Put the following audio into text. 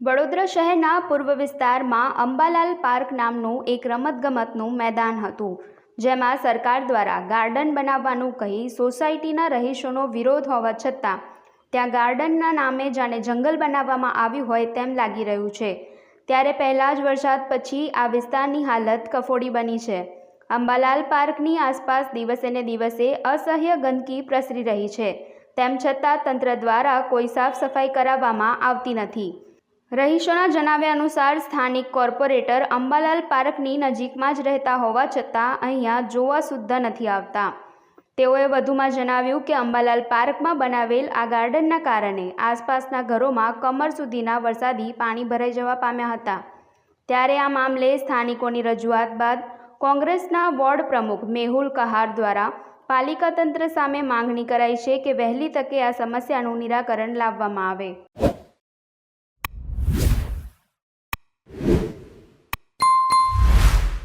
વડોદરા શહેરના પૂર્વ વિસ્તારમાં અંબાલાલ પાર્ક નામનું એક રમતગમતનું મેદાન હતું, જેમાં સરકાર દ્વારા ગાર્ડન બનાવવાનું કહી સોસાયટીના રહીશોનો વિરોધ હોવા છતાં ત્યાં ગાર્ડનના નામે જાણે જંગલ બનાવવામાં આવ્યું હોય તેમ લાગી રહ્યું છે। ત્યારે પહેલા જ વરસાદ પછી આ વિસ્તારની હાલત કફોડી બની છે। અંબાલાલ પાર્કની આસપાસ દિવસે ને દિવસે અસહ્ય ગંદકી પ્રસરી રહી છે, તેમ છતાં તંત્ર દ્વારા કોઈ સાફ સફાઈ કરાવવામાં આવતી નથી। રહીશોના જણાવ્યા અનુસાર સ્થાનિક કોર્પોરેટર અંબાલાલ પાર્કની નજીકમાં જ રહેતા હોવા છતાં અહીંયા જોવા સુદ્ધા નથી આવતા। તેઓએ વધુમાં જણાવ્યું કે અંબાલાલ પાર્કમાં બનાવેલ આ ગાર્ડનના કારણે આસપાસના ઘરોમાં કમર સુધીના વરસાદી પાણી ભરાઈ જવા પામ્યા હતા। ત્યારે આ મામલે સ્થાનિકોની રજૂઆત બાદ કોંગ્રેસના વોર્ડ પ્રમુખ મેહુલ કહાર દ્વારા પાલિકા તંત્ર સામે માંગણી કરાઈ છે કે વહેલી તકે આ સમસ્યાનું નિરાકરણ લાવવામાં આવે।